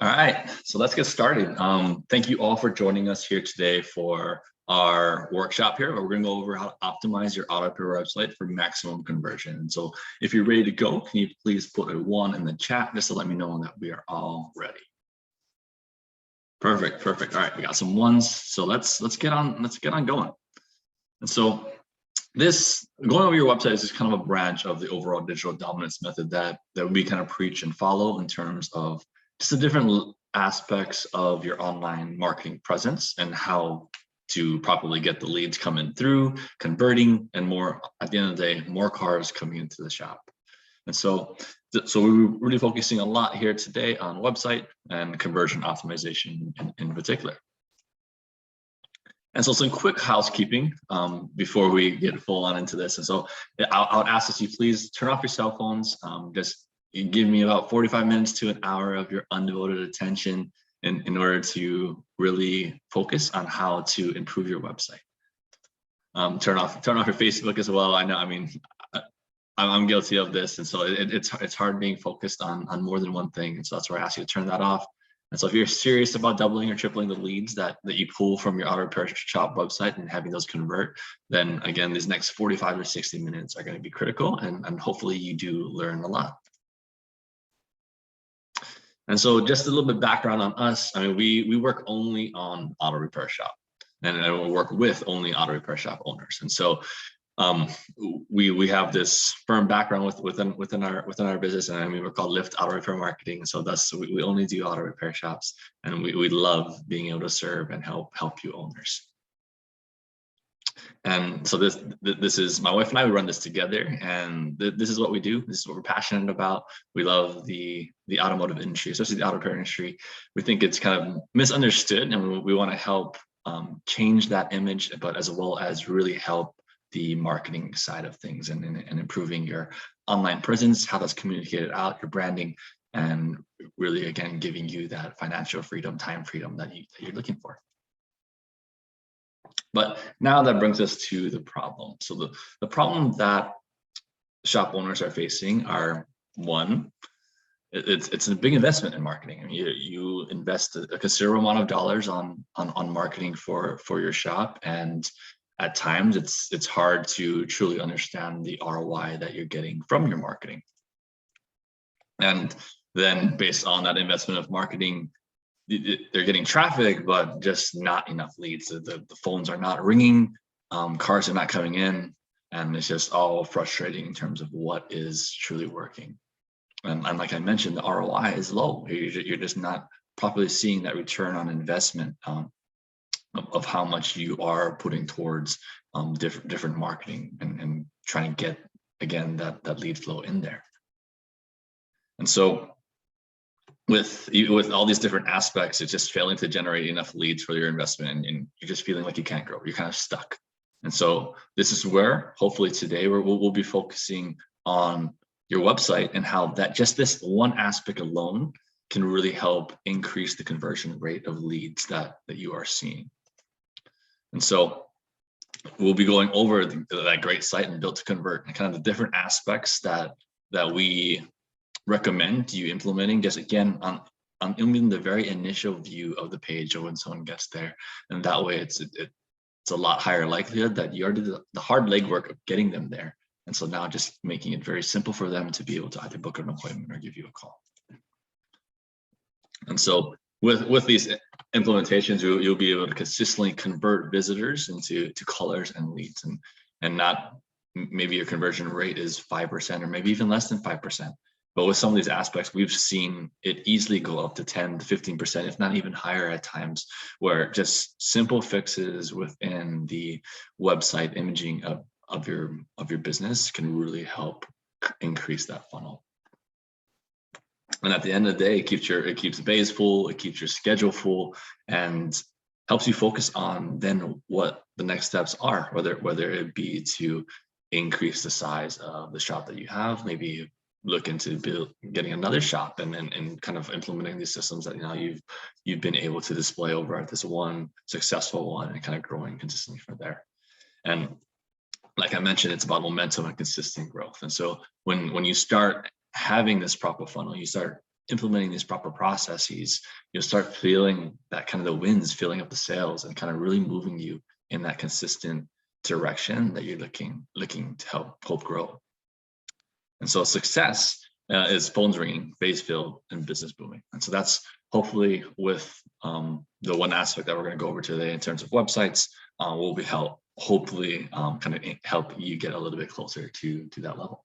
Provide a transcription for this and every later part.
All right, so let's get started. Thank you all for joining us here today for our workshop here, where we're going to go over how to optimize your AutoRepair website for maximum conversion. And so if you're ready to go, can you please put a 1 in the chat just to let me know that we are all ready. Perfect. All right, we got some 1s. So let's get on going. And so this going over your website is just kind of a branch of the overall digital dominance method that we kind of preach and follow in terms of just the different aspects of your online marketing presence and how to properly get the leads coming through, converting, and more, at the end of the day, more cars coming into the shop. And so we're really focusing a lot here today on website and conversion optimization in particular. And so some quick housekeeping before we get full on into this. And so I would ask that you please turn off your cell phones. Just give me about 45 minutes to an hour of your undevoted attention in order to really focus on how to improve your website. Turn off your Facebook as well. I know, I mean, I'm guilty of this. And so it's hard being focused on more than one thing. And so that's where I ask you to turn that off. And so if you're serious about doubling or tripling the leads that you pull from your AutoRepair shop website and having those convert, then again, these next 45 or 60 minutes are going to be critical, and hopefully you do learn a lot. And so just a little bit background on us. I mean, we work only on AutoRepair shop, and we work with only AutoRepair shop owners. And so we have this firm background within our business, and I mean, we're called Lift Auto Repair Marketing. So that's we only do auto repair shops, and we love being able to serve and help you owners. And so this is my wife and I. We run this together, and this is what we do. This is what we're passionate about. We love the automotive industry, especially the auto repair industry. We think it's kind of misunderstood, and we want to help change that image, but as well as really help the marketing side of things and improving your online presence, how that's communicated out, your branding, and really, again, giving you that financial freedom, time freedom that you're looking for. But now that brings us to the problem. So the problem that shop owners are facing are, one, it's a big investment in marketing. I mean, you invest a considerable amount of dollars on marketing for your shop, and at times it's hard to truly understand the ROI that you're getting from your marketing. And then based on that investment of marketing, they're getting traffic, but just not enough leads. The phones are not ringing, cars are not coming in, and it's just all frustrating in terms of what is truly working. And like I mentioned, the ROI is low. You're just not properly seeing that return on investment of how much you are putting towards different marketing and trying to get, again, that lead flow in there. And so with all these different aspects, it's just failing to generate enough leads for your investment, and you're just feeling like you can't grow. You're kind of stuck. And so this is where hopefully today we'll be focusing on your website and how that just this one aspect alone can really help increase the conversion rate of leads that you are seeing. And so we'll be going over that great site and Built to Convert and kind of the different aspects that we recommend you implementing, just again on even the very initial view of the page or when someone gets there. And that way it's a lot higher likelihood that you already did the hard legwork of getting them there. And so now just making it very simple for them to be able to either book an appointment or give you a call. And so with these implementations, you'll be able to consistently convert visitors into callers and leads, and not maybe your conversion rate is 5% or maybe even less than 5%. But with some of these aspects, we've seen it easily go up to 10 to 15%, if not even higher at times, where just simple fixes within the website imaging of your business can really help increase that funnel. And at the end of the day, it keeps the bays full, it keeps your schedule full, and helps you focus on then what the next steps are, whether it be to increase the size of the shop that you have, maybe look into getting another shop and kind of implementing these systems that you've been able to display over at this one successful one, and kind of growing consistently from there. And like I mentioned, it's about momentum and consistent growth. And so when you start having this proper funnel, you start implementing these proper processes, you'll start feeling that kind of the winds filling up the sails and kind of really moving you in that consistent direction that you're looking to help grow. And so success is phones ringing, face filled, and business booming. And so that's hopefully with the one aspect that we're going to go over today in terms of websites will be hopefully kind of help you get a little bit closer to that level.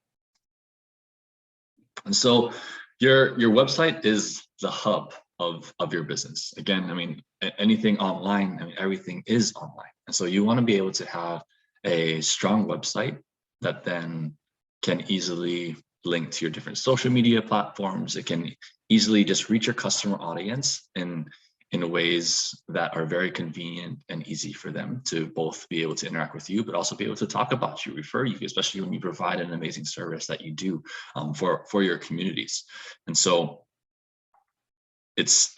And so your website is the hub of your business. Again, I mean, anything online, I mean, everything is online. And so you want to be able to have a strong website that then can easily link to your different social media platforms. It can easily just reach your customer audience in ways that are very convenient and easy for them to both be able to interact with you, but also be able to talk about you, refer you, especially when you provide an amazing service that you do for your communities. And so it's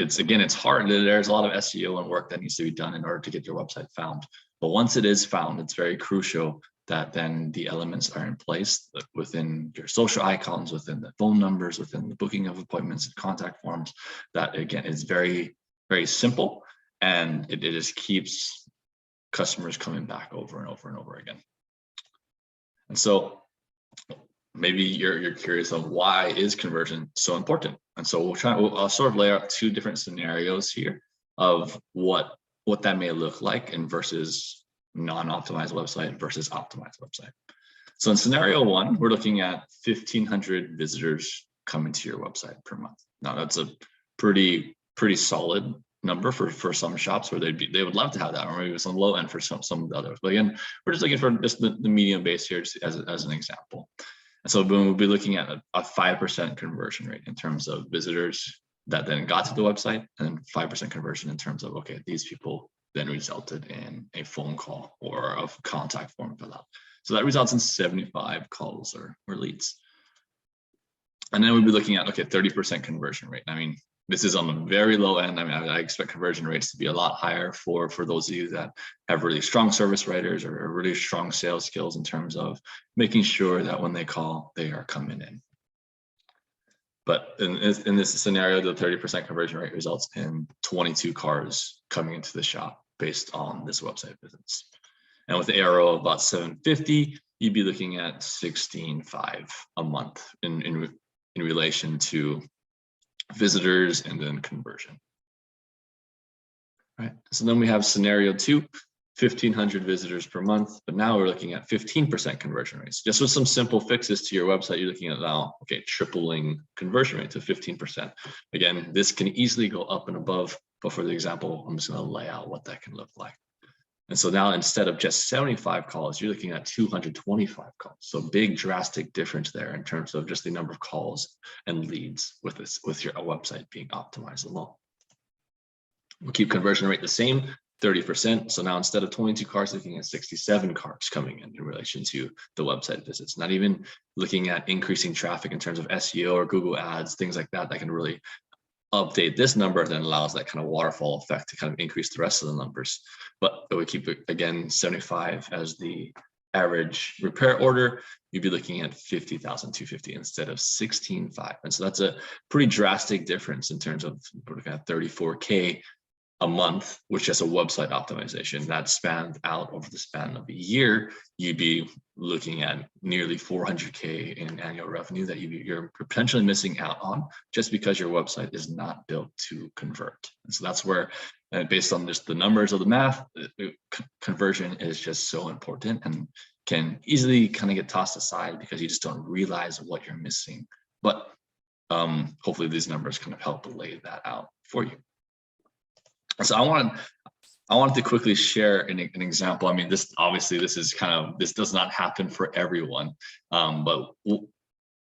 hard. There's a lot of SEO and work that needs to be done in order to get your website found. But once it is found, it's very crucial that then the elements are in place within your social icons, within the phone numbers, within the booking of appointments and contact forms. That again is very, very simple, and it just keeps customers coming back over and over and over again. And so maybe you're curious on why is conversion so important. And so I'll sort of lay out two different scenarios here of what that may look like in versus non-optimized website versus optimized website. So in scenario one, we're looking at 1,500 visitors coming to your website per month. Now that's a pretty solid number for some shops where they would love to have that, or maybe some low end for some of the others. But again, we're just looking for just the medium base here as an example. And so we'll be looking at a 5% conversion rate in terms of visitors that then got to the website, and 5% conversion in terms of, okay, these people then resulted in a phone call or a contact form fill out. So that results in 75 calls or leads. And then we'll be looking at, okay, 30% conversion rate. I mean, this is on the very low end. I mean, I expect conversion rates to be a lot higher for those of you that have really strong service writers or really strong sales skills in terms of making sure that when they call, they are coming in. But in this scenario, the 30% conversion rate results in 22 cars coming into the shop based on this website visits. And with the arrow of about 750, you'd be looking at 16.5 a month in relation to visitors and then conversion. Right. So then we have scenario two, 1,500 visitors per month, but now we're looking at 15% conversion rates. Just with some simple fixes to your website, you're looking at now, okay, tripling conversion rate to 15%. Again, this can easily go up and above, but for the example, I'm just going to lay out what that can look like. And so now instead of just 75 calls, you're looking at 225 calls. So big drastic difference there in terms of just the number of calls and leads with your website being optimized alone. We'll keep conversion rate the same, 30%. So now instead of 22 cars, looking at 67 cars coming in relation to the website visits. Not even looking at increasing traffic in terms of SEO or Google ads, things like that can really update this number, then allows that kind of waterfall effect to kind of increase the rest of the numbers. But we keep it again 75 as the average repair order. You'd be looking at 50,250 instead of 16.5, and so that's a pretty drastic difference in terms of we're looking at 34K a month, which is a website optimization that spanned out over the span of a year. You'd be looking at nearly 400K in annual revenue that you're potentially missing out on just because your website is not built to convert. And so that's where, based on just the numbers of the math, conversion is just so important and can easily kind of get tossed aside because you just don't realize what you're missing. But hopefully these numbers kind of help lay that out for you. So I wanted to quickly share an example. I mean, this does not happen for everyone, but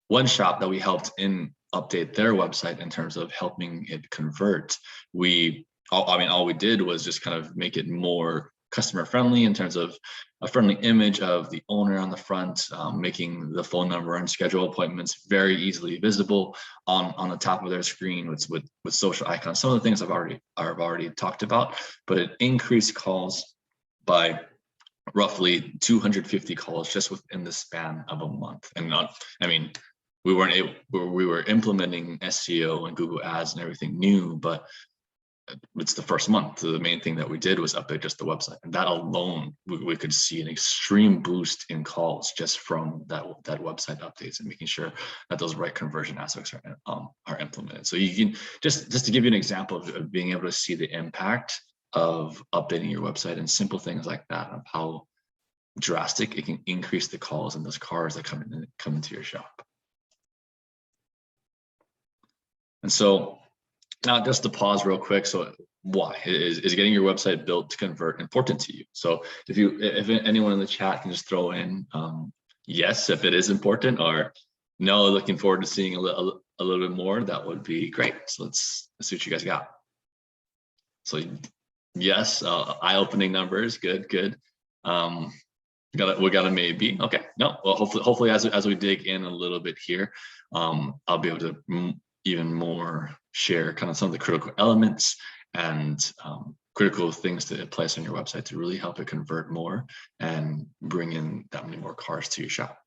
one shop that we helped update their website in terms of helping it convert. All we did was just kind of make it more customer friendly in terms of a friendly image of the owner on the front, making the phone number and schedule appointments very easily visible on the top of their screen with social icons. Some of the things I've already talked about, but it increased calls by roughly 250 calls just within the span of a month. And we were implementing SEO and Google Ads and everything new, but it's the first month. So the main thing that we did was update just the website, and that alone, we could see an extreme boost in calls just from that website updates and making sure that those right conversion aspects are implemented. So you can just to give you an example of being able to see the impact of updating your website and simple things like that, of how drastic it can increase the calls and those cars that come into your shop. And so now just to pause real quick. So why is getting your website built to convert important to you? So if anyone in the chat can just throw in yes, if it is important, or no, looking forward to seeing a little bit more, that would be great. So let's see what you guys got. So yes, eye-opening numbers, good. We got a maybe. Okay, no, well, hopefully as we dig in a little bit here, I'll be able to even more share kind of some of the critical elements and critical things to place on your website to really help it convert more and bring in that many more cars to your shop.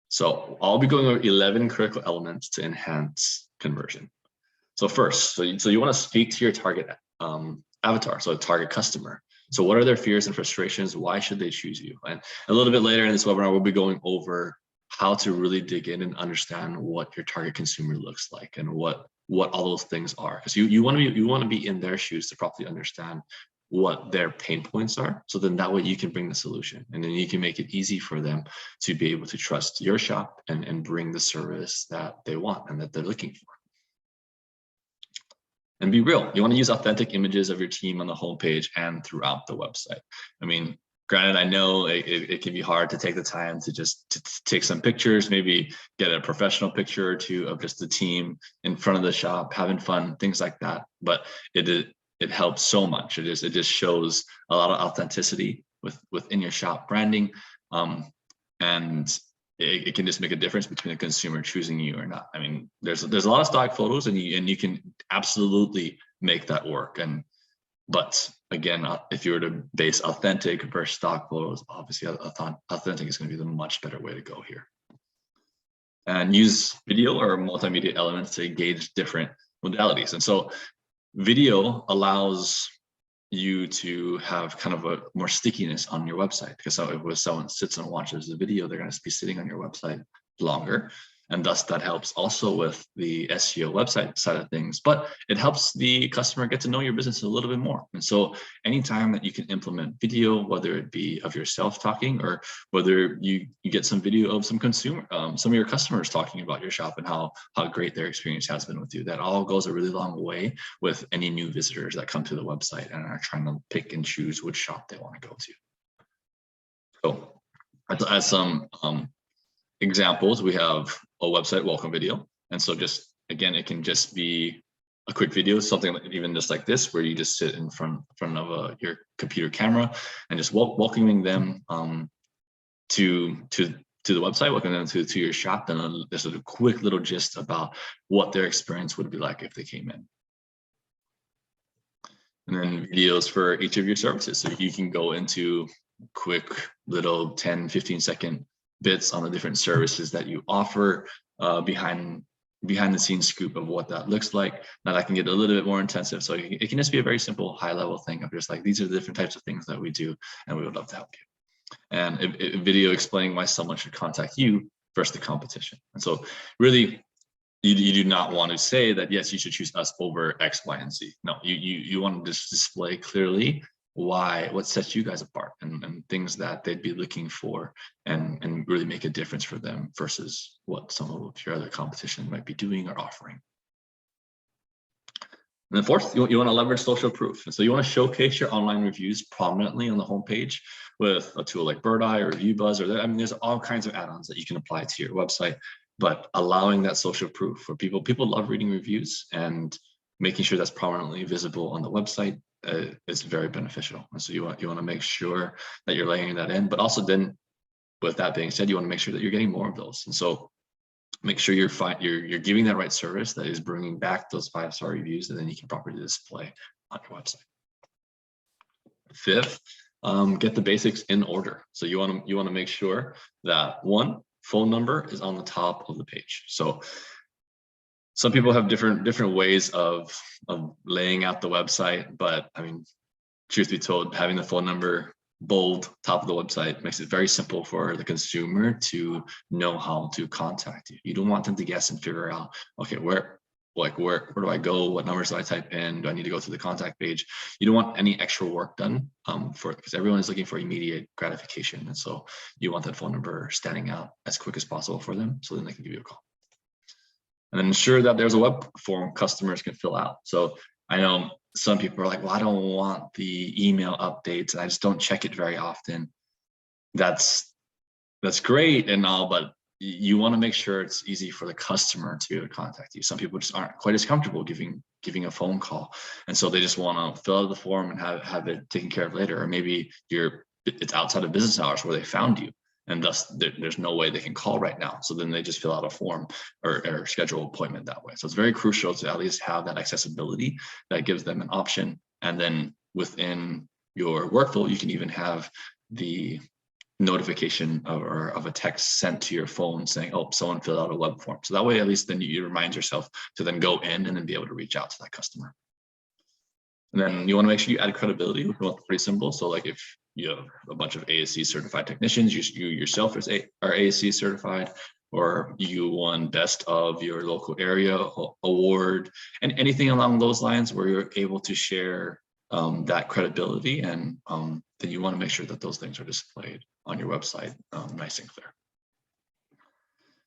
So I'll be going over 11 critical elements to enhance conversion. So first, so you want to speak to your target avatar, so a target customer. So what are their fears and frustrations? Why should they choose you? And a little bit later in this webinar, we'll be going over how to really dig in and understand what your target consumer looks like and what all those things are. Because you want to be in their shoes to properly understand what their pain points are. So then that way you can bring the solution, and then you can make it easy for them to be able to trust your shop and bring the service that they want and that they're looking for. And be real. You want to use authentic images of your team on the homepage and throughout the website. I mean, granted, I know it can be hard to take the time to take some pictures, maybe get a professional picture or two of just the team in front of the shop, having fun, things like that. But it helps so much. It just shows a lot of authenticity within your shop branding, and it can just make a difference between a consumer choosing you or not. I mean, there's a lot of stock photos, and you can absolutely make that work. But again, if you were to base authentic versus stock photos, obviously authentic is going to be the much better way to go here. And use video or multimedia elements to engage different modalities. And so video allows you to have kind of a more stickiness on your website, because if someone sits and watches the video, they're going to be sitting on your website longer. And thus that helps also with the SEO website side of things, but it helps the customer get to know your business a little bit more. And so anytime that you can implement video, whether it be of yourself talking, or whether you get some video of some of your customers talking about your shop and how great their experience has been with you, that all goes a really long way with any new visitors that come to the website and are trying to pick and choose which shop they want to go to. So as some examples, we have a website welcome video. And so just, again, it can just be a quick video, something like, even just like this, where you just sit in front of your computer camera and just welcoming them to the website, welcoming them to your shop, and there's a quick little gist about what their experience would be like if they came in. And then videos for each of your services. So you can go into quick little 10, 15-second bits on the different services that you offer, behind the scenes scoop of what that looks like. Now that can get a little bit more intensive. So it can just be a very simple high level thing of just like, these are the different types of things that we do, and we would love to help you. And a video explaining why someone should contact you versus the competition. And so really, you do not want to say that, yes, you should choose us over X, Y, and Z. No, you want to just display clearly what sets you guys apart, and things that they'd be looking for, and really make a difference for them versus what some of your other competition might be doing or offering. And then fourth, you want to leverage social proof. And so you want to showcase your online reviews prominently on the homepage with a tool like Birdeye or ReviewBuzz, there's all kinds of add-ons that you can apply to your website, but allowing that social proof for people love reading reviews, and making sure that's prominently visible on the website is very beneficial. And so you want to make sure that you're laying that in, but also then, with that being said, you want to make sure that you're getting more of those. And so make sure you're giving that right service that is bringing back those 5-star reviews, and then you can properly display on your website. Fifth, get the basics in order. So you want to make sure that one, phone number is on the top of the page. So some people have different ways of laying out the website, but I mean, truth be told, having the phone number bold top of the website makes it very simple for the consumer to know how to contact you. You don't want them to guess and figure out, okay, where do I go? What numbers do I type in? Do I need to go to the contact page? You don't want any extra work done because everyone is looking for immediate gratification. And so you want that phone number standing out as quick as possible for them, so then they can give you a call. And then ensure that there's a web form customers can fill out. So I know some people are like, well, I don't want the email updates, and I just don't check it very often. That's great and all, but you want to make sure it's easy for the customer to be able to contact you. Some people just aren't quite as comfortable giving a phone call, and so they just want to fill out the form and have it taken care of later. Or maybe it's outside of business hours where they found you, and thus there's no way they can call right now. So then they just fill out a form or schedule an appointment that way. So it's very crucial to at least have that accessibility that gives them an option. And then within your workflow, you can even have the notification of a text sent to your phone saying, oh, someone filled out a web form. So that way, at least then you remind yourself to then go in and then be able to reach out to that customer. And then you want to make sure you add credibility, which is pretty simple. So like if you have a bunch of ASC certified technicians, you yourself are ASC certified, or you won best of your local area award, and anything along those lines where you're able to share that credibility, and then you want to make sure that those things are displayed on your website nice and clear.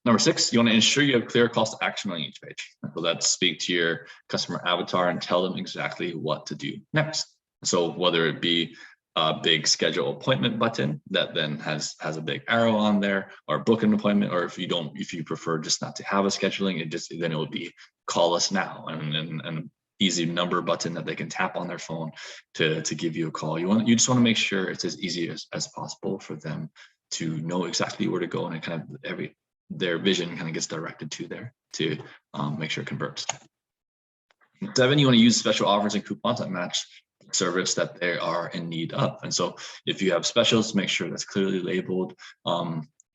Number 6, you want to ensure you have clear calls to action on each page. So that's speak to your customer avatar and tell them exactly what to do next. So whether it be a big schedule appointment button that then has a big arrow on there, or book an appointment, or if you prefer just not to have a scheduling, then it would be call us now, and easy number button that they can tap on their phone to give you a call. You just want to make sure it's as easy as possible for them to know exactly where to go, and it kind of their vision kind of gets directed to there to make sure it converts. 7, you want to use special offers and coupons that match the service that they are in need of. And so if you have specials, make sure that's clearly labeled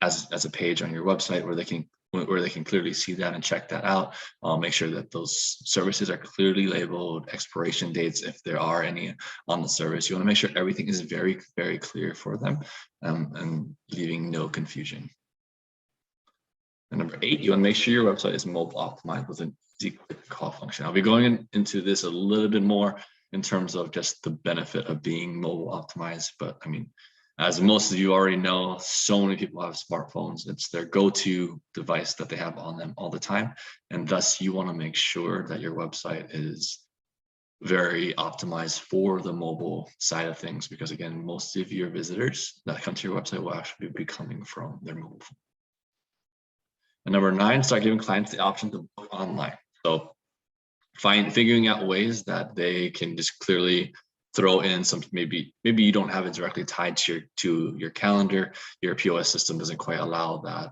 as a page on your website where they can clearly see that and check that out. Make sure that those services are clearly labeled, expiration dates, if there are any on the service. You want to make sure everything is very, very clear for them, and leaving no confusion. And number 8, you want to make sure your website is mobile optimized with an easy click call function. I'll be going into this a little bit more in terms of just the benefit of being mobile optimized. But I mean, as most of you already know, so many people have smartphones. It's their go-to device that they have on them all the time. And thus you want to make sure that your website is very optimized for the mobile side of things, because again, most of your visitors that come to your website will actually be coming from their mobile phone. And number 9, start giving clients the option to book online. So figuring out ways that they can just clearly throw in some, maybe you don't have it directly tied to your calendar. Your POS system doesn't quite allow that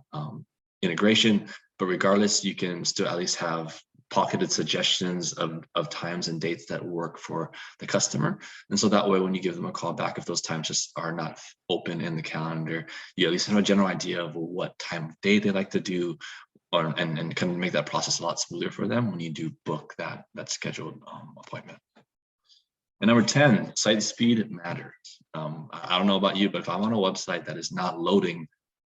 integration, but regardless, you can still at least have pocketed suggestions of times and dates that work for the customer. And so that way, when you give them a call back, if those times just are not open in the calendar, you at least have a general idea of what time of day they like to do, and can make that process a lot smoother for them when you do book that scheduled appointment. And number 10, site speed matters. I don't know about you, but if I'm on a website that is not loading,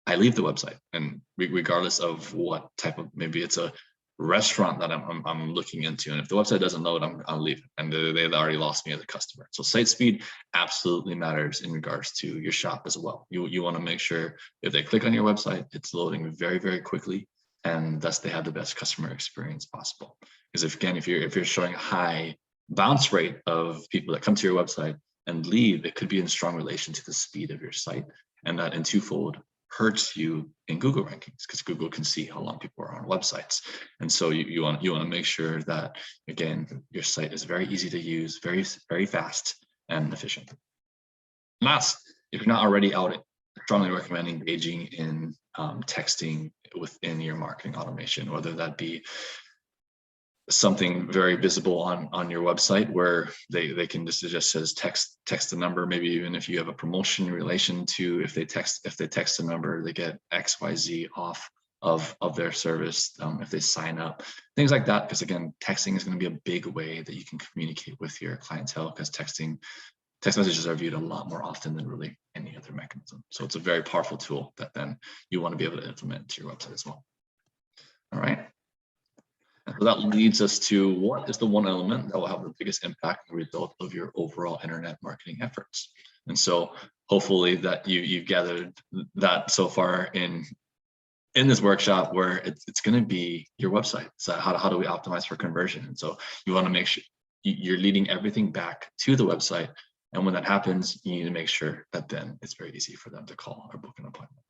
I leave the website, and regardless of what type of, maybe it's a restaurant that I'm looking into, and if the website doesn't load, I'll leave it, and they've already lost me as a customer. So site speed absolutely matters in regards to your shop as well. You want to make sure if they click on your website, it's loading very, very quickly, and thus they have the best customer experience possible. Because if you're showing a high bounce rate of people that come to your website and leave, it could be in strong relation to the speed of your site, and that in twofold hurts you in Google rankings, because Google can see how long people are on websites. And so you want to make sure that, again, your site is very easy to use, very, very fast and efficient. Last, if you're not already out, I strongly recommend engaging in texting within your marketing automation, whether that be something very visible on your website where they can just says text the number. Maybe even if you have a promotion in relation to if they text the number, they get XYZ off of their service if they sign up, things like that. Because again, texting is going to be a big way that you can communicate with your clientele, because text messages are viewed a lot more often than really any other mechanism. So it's a very powerful tool that then you want to be able to implement to your website as well. All right. And so that leads us to what is the one element that will have the biggest impact on the result of your overall internet marketing efforts. And so hopefully that you've gathered that so far in this workshop, where it's going to be your website. So how do we optimize for conversion? And so you want to make sure you're leading everything back to the website. And when that happens, you need to make sure that then it's very easy for them to call or book an appointment.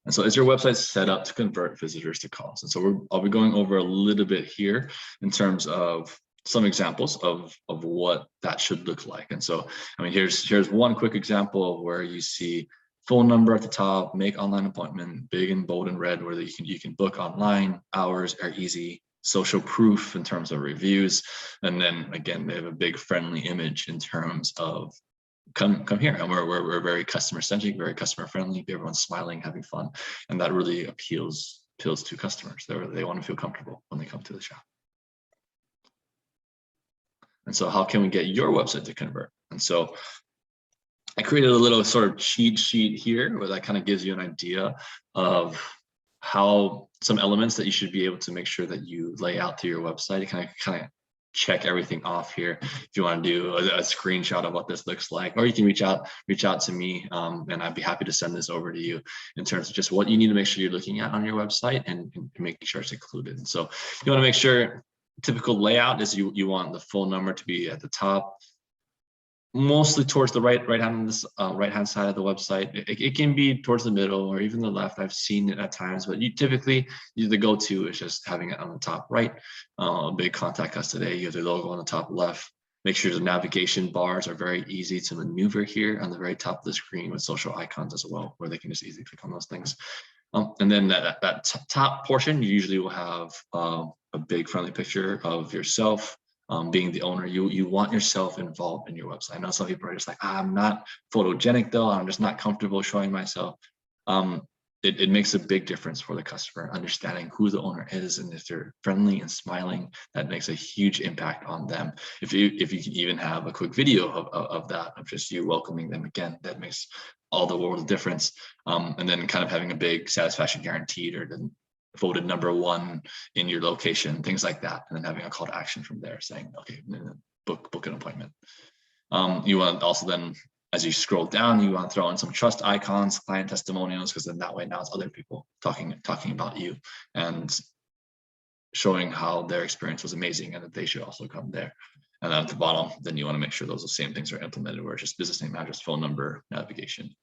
And so is your website set up to convert visitors to calls? And so I'll be going over a little bit here in terms of some examples of what that should look like. And so, I mean, here's one quick example of where you see phone number at the top, make online appointment, big and bold and red, where you can book online, hours are easy, social proof in terms of reviews. And then again, they have a big friendly image in terms of come here, and we're very customer centric, very customer friendly. Everyone's smiling, having fun, and that really appeals to customers. They want to feel comfortable when they come to the shop. And so how can we get your website to convert? And so I created a little sort of cheat sheet here where that kind of gives you an idea of how some elements that you should be able to make sure that you lay out to your website. You kind of check everything off here. If you want to do a screenshot of what this looks like, or you can reach out to me, and I'd be happy to send this over to you in terms of just what you need to make sure you're looking at on your website and making sure it's included. And so you want to make sure typical layout is you want the phone number to be at the top, mostly towards the right hand side of the website. It can be towards the middle or even the left. I've seen it at times, but typically the go-to is just having it on the top right. Big Contact Us today, you have the logo on the top left. Make sure the navigation bars are very easy to maneuver here on the very top of the screen, with social icons as well, where they can just easily click on those things. And then that top portion, you usually will have a big friendly picture of yourself. Being the owner, you want yourself involved in your website. I know some people are just like, I'm not photogenic though, I'm just not comfortable showing myself. It makes a big difference for the customer, understanding who the owner is, and if they're friendly and smiling, that makes a huge impact on them. If you can even have a quick video of that, of just you welcoming them again, that makes all the world of difference. And then kind of having a big satisfaction guaranteed, or the voted #1 in your location, things like that, and then having a call to action from there saying, okay, book an appointment. You want also then, as you scroll down, you want to throw in some trust icons, client testimonials, because then that way now it's other people talking about you and showing how their experience was amazing and that they should also come there. And then at the bottom, then you want to make sure those same things are implemented, where it's just business name, address, phone number, navigation,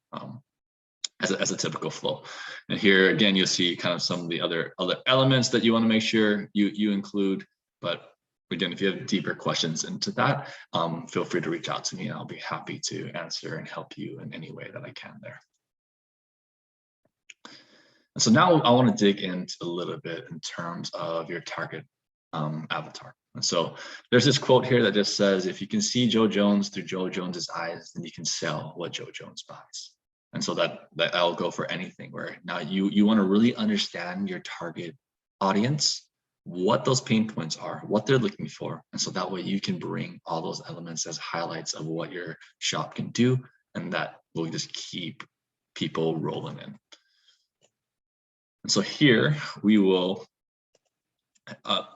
as a typical flow. And here again, you'll see kind of some of the other elements that you want to make sure you include. But again, if you have deeper questions into that, feel free to reach out to me, and I'll be happy to answer and help you in any way that I can there. And so now I want to dig into a little bit in terms of your target avatar. And so there's this quote here that just says, if you can see Joe Jones through Joe Jones's eyes, then you can sell what Joe Jones buys. And so that'll go for anything, where now you want to really understand your target audience, what those pain points are, what they're looking for. And so that way you can bring all those elements as highlights of what your shop can do. And that will just keep people rolling in. And so here we will,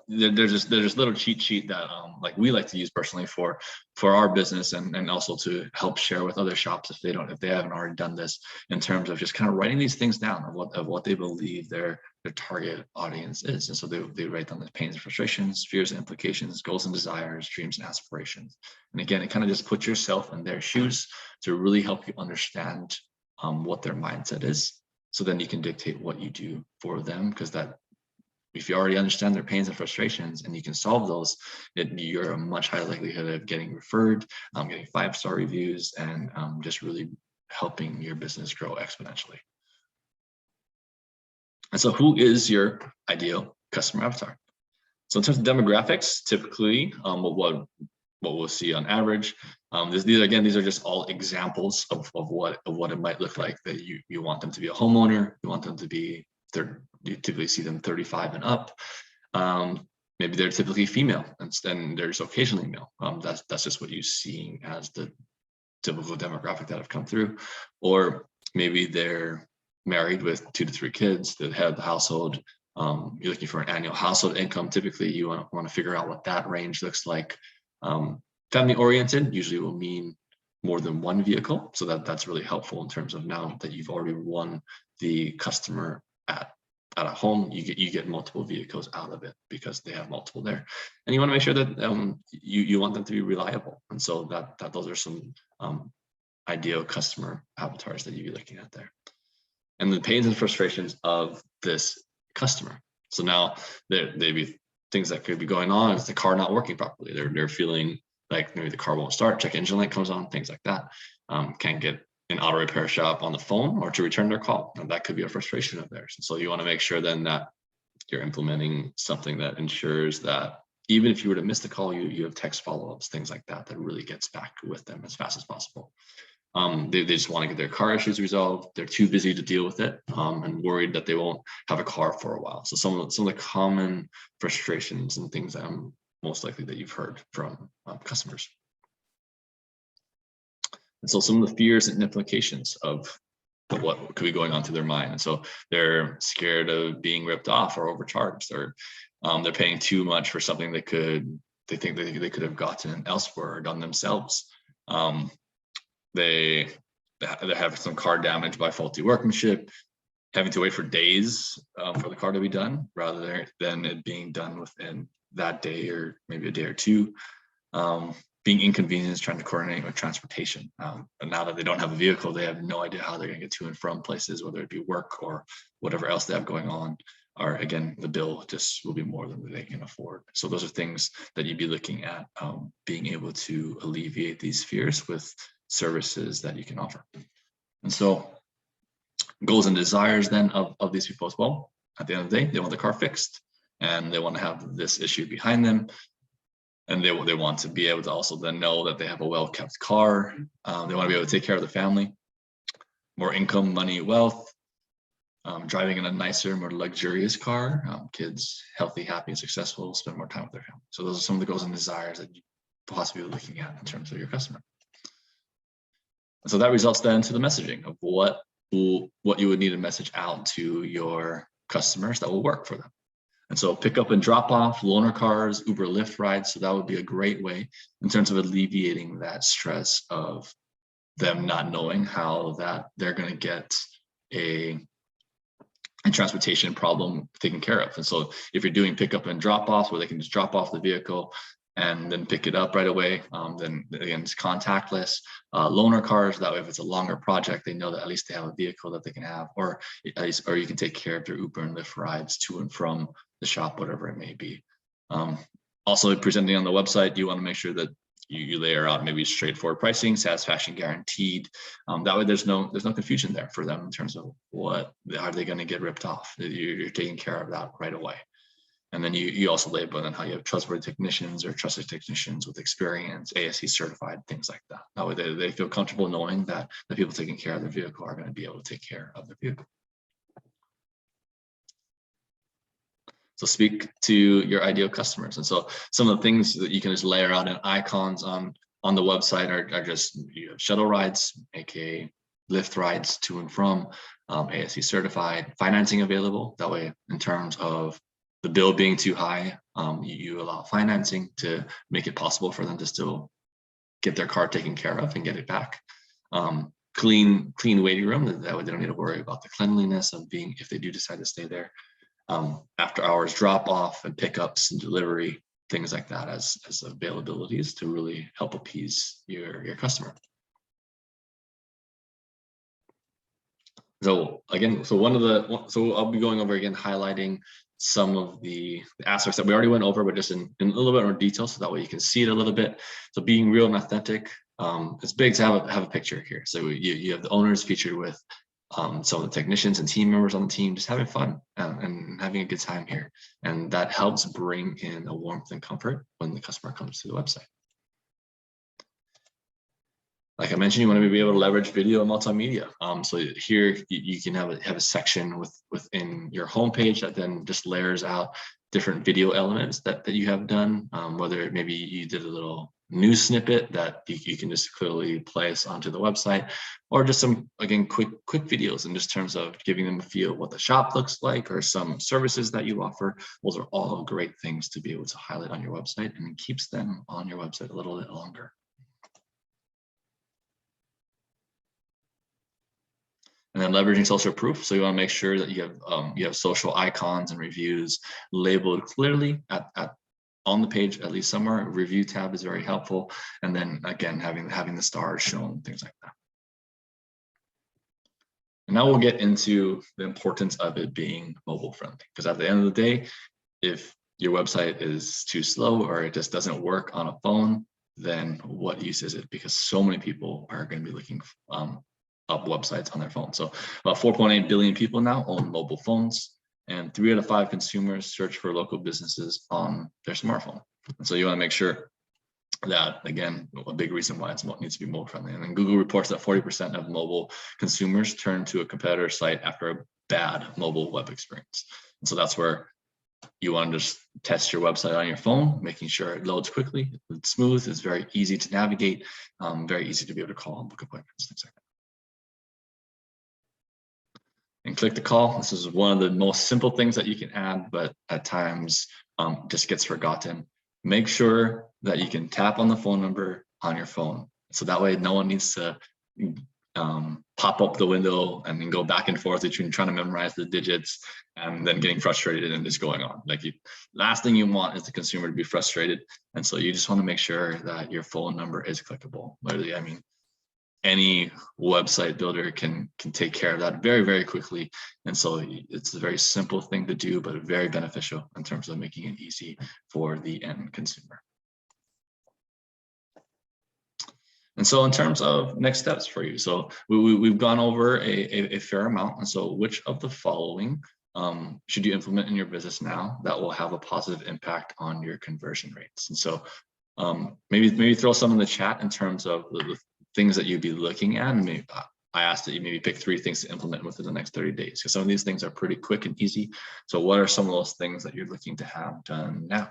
there's this little cheat sheet that like we like to use personally for our business, and also to help share with other shops if they haven't already done this, in terms of just kind of writing these things down of what they believe their target audience is. And so they write down the pains and frustrations, fears and implications, goals and desires, dreams and aspirations. And again, it kind of just puts yourself in their shoes to really help you understand what their mindset is. So then you can dictate what you do for them, because that, if you already understand their pains and frustrations and you can solve those, you're a much higher likelihood of getting referred, getting 5-star reviews, and just really helping your business grow exponentially. And so who is your ideal customer avatar. So in terms of demographics, typically what we'll see on average, these are just all examples of what it might look like. That you want them to be a homeowner, you want them to be, you typically see them 35 and up. Maybe they're typically female, and then there's occasionally male. That's just what you're seeing as the typical demographic that have come through. Or maybe they're married with 2 to 3 kids, the head of the household. You're looking for an annual household income. Typically, you want to figure out what that range looks like. Family oriented usually will mean more than one vehicle, so that's really helpful in terms of now that you've already won the customer at a home, you get multiple vehicles out of it because they have multiple there, and you want to make sure that you want them to be reliable, and so that those are some ideal customer avatars that you'd be looking at there. And the pains and frustrations of this customer. So now there may be things that could be going on. Is the car not working properly? They're feeling like maybe the car won't start, check engine light comes on, things like that. Can't get an auto repair shop on the phone or to return their call. And that could be a frustration of theirs. And so you want to make sure then that you're implementing something that ensures that even if you were to miss the call, you have text follow-ups, things like that really gets back with them as fast as possible. They just want to get their car issues resolved. They're too busy to deal with it and worried that they won't have a car for a while. So some of the common frustrations and things that most likely that you've heard from customers. And so some of the fears and implications of what could be going on through their mind. And so they're scared of being ripped off or overcharged, or they're paying too much for something they think they could have gotten elsewhere or done themselves. They have some car damage by faulty workmanship, having to wait for days for the car to be done rather than it being done within that day or maybe a day or two. Being inconvenienced trying to coordinate with transportation. But now that they don't have a vehicle, they have no idea how they're going to get to and from places, whether it be work or whatever else they have going on. Or again, the bill just will be more than they can afford. So those are things that you'd be looking at, being able to alleviate these fears with services that you can offer. And so goals and desires then of these people as well. At the end of the day, they want the car fixed and they want to have this issue behind them. And they want to be able to also then know that they have a well-kept car. They want to be able to take care of the family, more income, money, wealth, driving in a nicer, more luxurious car, kids healthy, happy, and successful, spend more time with their family. So those are some of the goals and desires that you possibly be looking at in terms of your customer. And so that results then to the messaging of what you would need to message out to your customers that will work for them. And so pick up and drop off, loaner cars, Uber, Lyft rides. So that would be a great way in terms of alleviating that stress of them not knowing how that they're going to get a transportation problem taken care of. And so if you're doing pickup and drop off where they can just drop off the vehicle and then pick it up right away, then again, it's contactless. Loaner cars, that way if it's a longer project, they know that at least they have a vehicle that they can have, or you can take care of their Uber and Lyft rides to and from the shop, whatever it may be. Also presenting on the website, you want to make sure that you layer out maybe straightforward pricing, satisfaction guaranteed. That way there's no confusion there for them in terms of how are they going to get ripped off. You're taking care of that right away. And then you also label on how you have trustworthy technicians or trusted technicians with experience, ASE certified, things like that. That way they feel comfortable knowing that the people taking care of their vehicle are going to be able to take care of their vehicle. So speak to your ideal customers. And so some of the things that you can just layer out in icons on the website are just shuttle rides, aka Lyft rides to and from, ASE certified, financing available. That way, in terms of the bill being too high, you allow financing to make it possible for them to still get their car taken care of and get it back. Clean waiting room. That way they don't need to worry about the cleanliness of being, if they do decide to stay there. After hours drop off and pickups and delivery, things like that as availabilities to really help appease your customer. So again, so I'll be going over again, highlighting some of the aspects that we already went over, but just in a little bit more detail, so that way you can see it a little bit. So being real and authentic, it's big to have a picture here. So you have the owners featured with some of the technicians and team members on the team just having fun and having a good time here. And that helps bring in a warmth and comfort when the customer comes to the website. Like I mentioned, you want to be able to leverage video and multimedia. So here you can have a section within your homepage that then just layers out different video elements that you have done, whether maybe you did a little news snippet that you can just clearly place onto the website, or just some, again, quick videos in just terms of giving them a feel of what the shop looks like or some services that you offer. Those are all great things to be able to highlight on your website, and it keeps them on your website a little bit longer. And then leveraging social proof. So you want to make sure that you have social icons and reviews labeled clearly on the page, at least somewhere. A review tab is very helpful. And then again, having the stars shown, things like that. And now we'll get into the importance of it being mobile friendly, because at the end of the day, if your website is too slow or it just doesn't work on a phone, then what use is it? Because so many people are going to be looking up websites on their phone. So about 4.8 billion people now own mobile phones, and 3 out of 5 consumers search for local businesses on their smartphone. And so you want to make sure that, again, a big reason why it needs to be mobile friendly. And then Google reports that 40% of mobile consumers turn to a competitor site after a bad mobile web experience. And so that's where you want to just test your website on your phone, making sure it loads quickly, it's smooth, it's very easy to navigate, very easy to be able to call and book appointments, things like that. And click to call. This is one of the most simple things that you can add, but at times just gets forgotten. Make sure that you can tap on the phone number on your phone. So that way no one needs to pop up the window and then go back and forth between trying to memorize the digits and then getting frustrated and just going on. Like, last thing you want is the consumer to be frustrated. And so you just want to make sure that your phone number is clickable. Literally, I mean, any website builder can take care of that very, very quickly. And so it's a very simple thing to do, but very beneficial in terms of making it easy for the end consumer. And so in terms of next steps for you, so we've gone over a fair amount. And so which of the following should you implement in your business now that will have a positive impact on your conversion rates? And so maybe throw some in the chat in terms of the things that you'd be looking at. And maybe I asked that you maybe pick 3 things to implement within the next 30 days, because some of these things are pretty quick and easy. So what are some of those things that you're looking to have done now?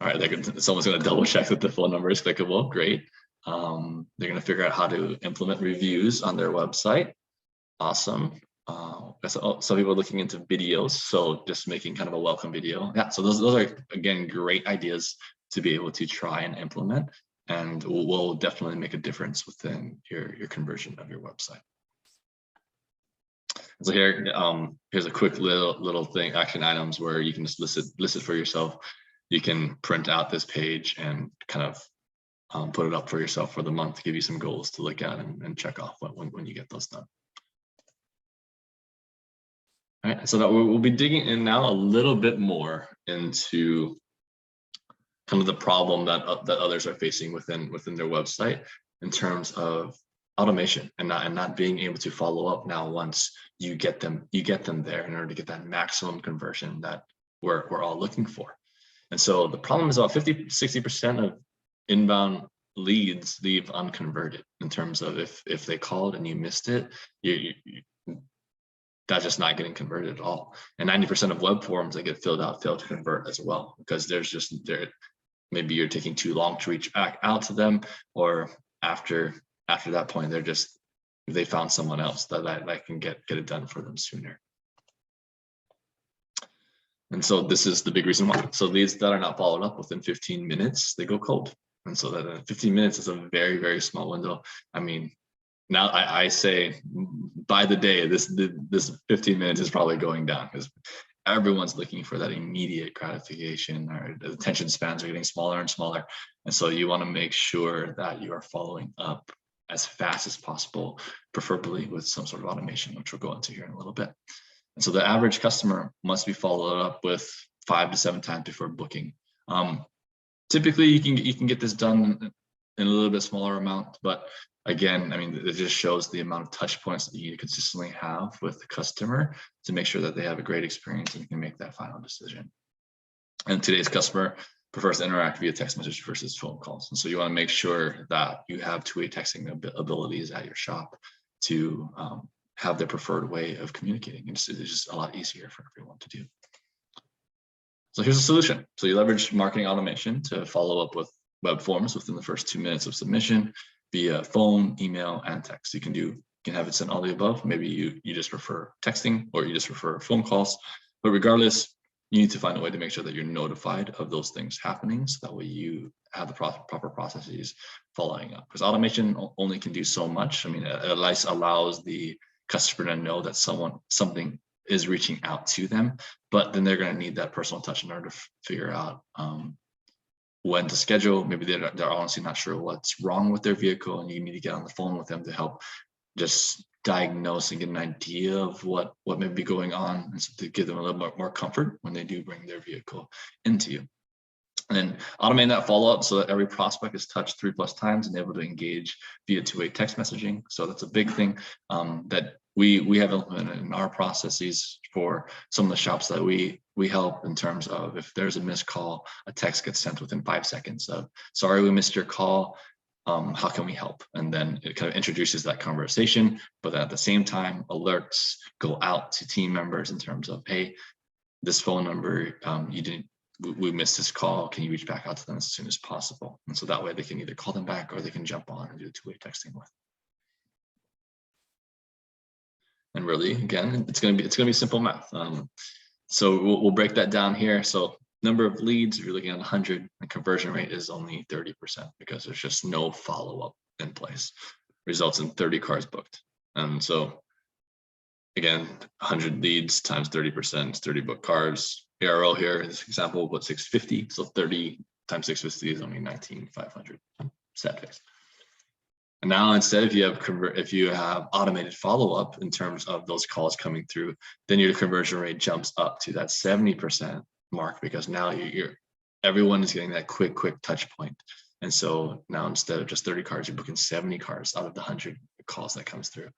All right, someone's going to double check that the phone number is clickable. Great. They're going to figure out how to implement reviews on their website. Awesome. Some people are looking into videos, so just making kind of a welcome video. Yeah, so those are, again, great ideas to be able to try and implement, and will definitely make a difference within your conversion of your website. So here's a quick little thing, action items, where you can just list it for yourself. You can print out this page and kind of put it up for yourself for the month to give you some goals to look at and check off when you get those done. All right, so that we'll be digging in now a little bit more into kind of the problem that others are facing within their website in terms of automation and not being able to follow up now once you get them there in order to get that maximum conversion that we're all looking for. And so the problem is about 50–60% of inbound leads leave unconverted, in terms of if they called and you missed it, that's just not getting converted at all. And 90% of web forms that get filled out fail to convert as well, because maybe you're taking too long to reach back out to them, or after that point, they found someone else that can get it done for them sooner. And so this is the big reason why. So leads that are not followed up within 15 minutes, they go cold. And so that 15 minutes is a very, very small window. I mean, now I say by the day, this 15 minutes is probably going down, because everyone's looking for that immediate gratification. Our attention spans are getting smaller and smaller. And so you want to make sure that you are following up as fast as possible, preferably with some sort of automation, which we'll go into here in a little bit. And so the average customer must be followed up with 5 to 7 times before booking. Typically, you can get this done in a little bit smaller amount, but again, I mean, it just shows the amount of touch points that you need to consistently have with the customer to make sure that they have a great experience and you can make that final decision. And today's customer prefers to interact via text message versus phone calls. And so you want to make sure that you have two-way texting abilities at your shop to have their preferred way of communicating. It's just a lot easier for everyone to do. So here's a solution. So you leverage marketing automation to follow up with web forms within the first 2 minutes of submission via phone, email, and text. You can have it sent all the above. Maybe you just prefer texting or you just prefer phone calls, but regardless, you need to find a way to make sure that you're notified of those things happening, so that way you have the proper processes following up. Because automation only can do so much. I mean, it at least allows the customer to know that something is reaching out to them, but then they're going to need that personal touch in order to figure out when to schedule. Maybe they're honestly not sure what's wrong with their vehicle, and you need to get on the phone with them to help just diagnose and get an idea of what may be going on, and so to give them a little bit more comfort when they do bring their vehicle into you. And then automate that follow-up so that every prospect is touched 3+ times and able to engage via two-way text messaging. So that's a big thing that we have implemented in our processes for some of the shops that we help, in terms of if there's a missed call, a text gets sent within 5 seconds of, sorry, we missed your call. How can we help? And then it kind of introduces that conversation, but at the same time, alerts go out to team members in terms of, hey, this phone number, we missed this call. Can you reach back out to them as soon as possible? And so that way they can either call them back or they can jump on and do two-way texting with. And really, again, it's gonna be simple math. So we'll break that down here. So number of leads, if you're looking at 100, the conversion rate is only 30% because there's just no follow-up in place. Results in 30 cars booked. And so again, 100 leads times 30% is 30 booked cars. ARO here in this example, what, 650? So 30 times 650 is only 19,500 set fix. And now instead, if you have automated follow-up in terms of those calls coming through, then your conversion rate jumps up to that 70% mark, because now everyone is getting that quick touch point. And so now instead of just 30 cars, you're booking 70 cars out of the 100 calls that comes through.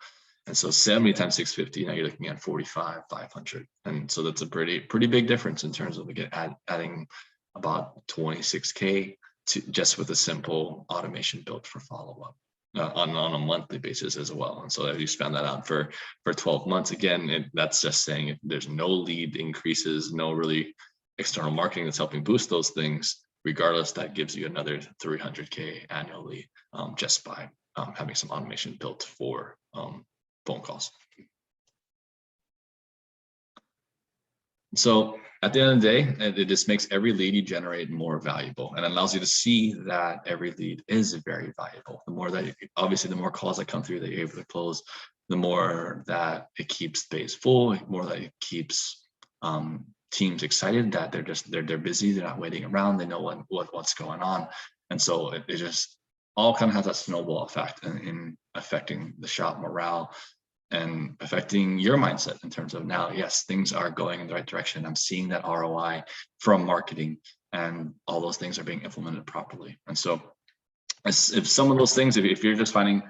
And so 70 times 650, now you're looking at 45,500. And so that's a pretty big difference in terms of, again, adding about 26K to just with a simple automation built for follow-up on a monthly basis as well. And so if you span that out for 12 months, again, that's just saying if there's no lead increases, no really external marketing that's helping boost those things, regardless, that gives you another 300K annually just by having some automation built for phone calls. So at the end of the day, it just makes every lead you generate more valuable, and it allows you to see that every lead is very valuable. The more that obviously the more calls that come through that you're able to close, the more that it keeps the base full, the more that it keeps teams excited that they're busy, they're not waiting around, they know what's going on. And so it just all kind of has that snowball effect in affecting the shop morale and affecting your mindset in terms of, now, yes, things are going in the right direction. I'm seeing that ROI from marketing, and all those things are being implemented properly. And so if some of those things, if you're just finding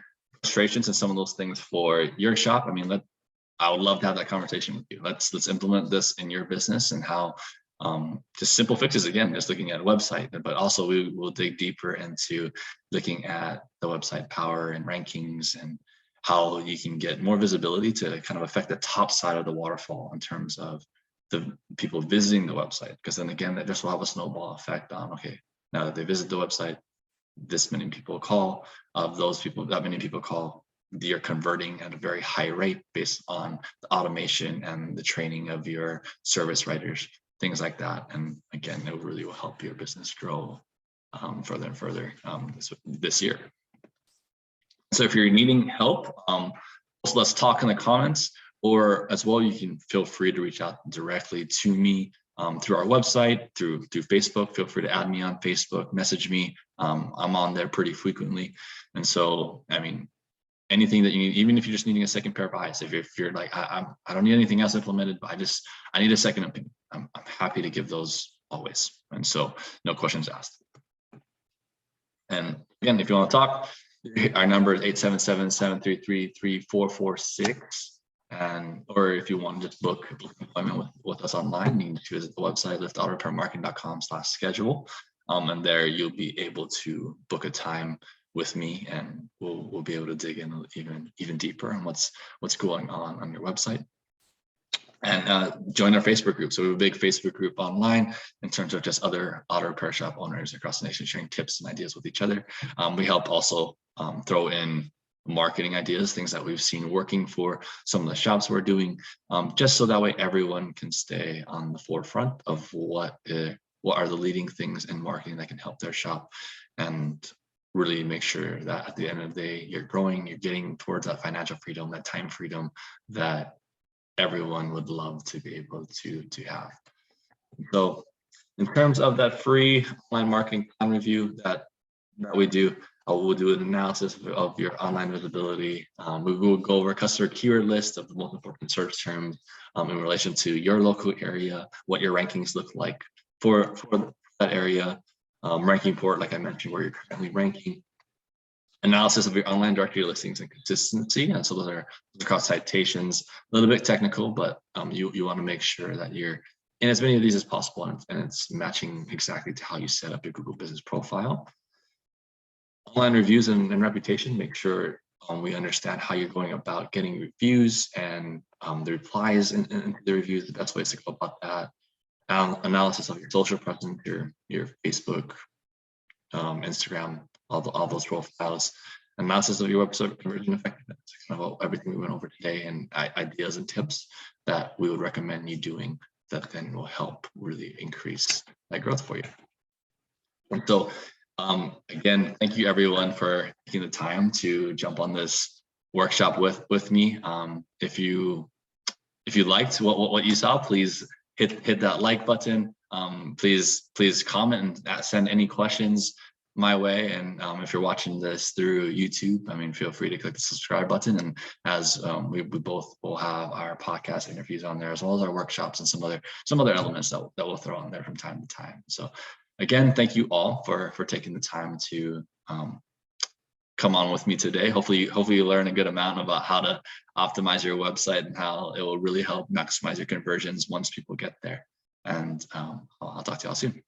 frustrations in some of those things for your shop, I mean, I would love to have that conversation with you. Let's implement this in your business, and how just simple fixes, again, just looking at a website, but also we will dig deeper into looking at the website power and rankings, and how you can get more visibility to kind of affect the top side of the waterfall in terms of the people visiting the website. Because then again, that just will have a snowball effect on, okay, now that they visit the website, this many people call, of those people, that many people call, you're converting at a very high rate based on the automation and the training of your service writers, things like that. And again, it really will help your business grow further and further this year. So if you're needing help, also let's talk in the comments, or as well, you can feel free to reach out directly to me through our website, through Facebook. Feel free to add me on Facebook, message me. I'm on there pretty frequently. And so, I mean, anything that you need, even if you're just needing a second pair of eyes, if you're like, I don't need anything else implemented, but I need a second opinion, I'm happy to give those always. And so no questions asked. And Again, if you want to talk, our number is 877-733-3446. Or if you want to just book an appointment with us online, you can just visit the website liftautorepairmarketing.com/schedule. And there you'll be able to book a time with me, and we'll be able to dig in even deeper on what's going on your website. And join our Facebook group. So we have a big Facebook group online in terms of just other auto repair shop owners across the nation sharing tips and ideas with each other. We help also throw in marketing ideas, things that we've seen working for some of the shops we're doing, just so that way everyone can stay on the forefront of what are the leading things in marketing that can help their shop, and really make sure that at the end of the day, you're growing, you're getting towards that financial freedom, that time freedom that everyone would love to be able to have. So in terms of that free online marketing plan review that we do, we'll do an analysis of your online visibility. We will go over a customer keyword list of the most important search terms in relation to your local area, what your rankings look like for that area, ranking port, like I mentioned, where you're currently ranking, analysis of your online directory listings and consistency. And so those are across citations, a little bit technical, but you want to make sure that you're in as many of these as possible, and it's matching exactly to how you set up your Google Business Profile. Online reviews and reputation, make sure we understand how you're going about getting reviews and the replies in the reviews, the best ways to go about that. Analysis of your social presence, your Facebook, Instagram, all those profiles, analysis of your website conversion effectiveness, kind of everything we went over today, and ideas and tips that we would recommend you doing that then will help really increase that growth for you. And so again, thank you everyone for taking the time to jump on this workshop with me. If you liked what you saw, please hit that like button. Please comment and send any questions my way. And if you're watching this through YouTube, I mean, feel free to click the subscribe button. And as we both will have our podcast interviews on there, as well as our workshops and some other elements that we'll throw on there from time to time. So again, thank you all for taking the time to come on with me today. Hopefully you learn a good amount about how to optimize your website and how it will really help maximize your conversions once people get there. And I'll talk to y'all soon.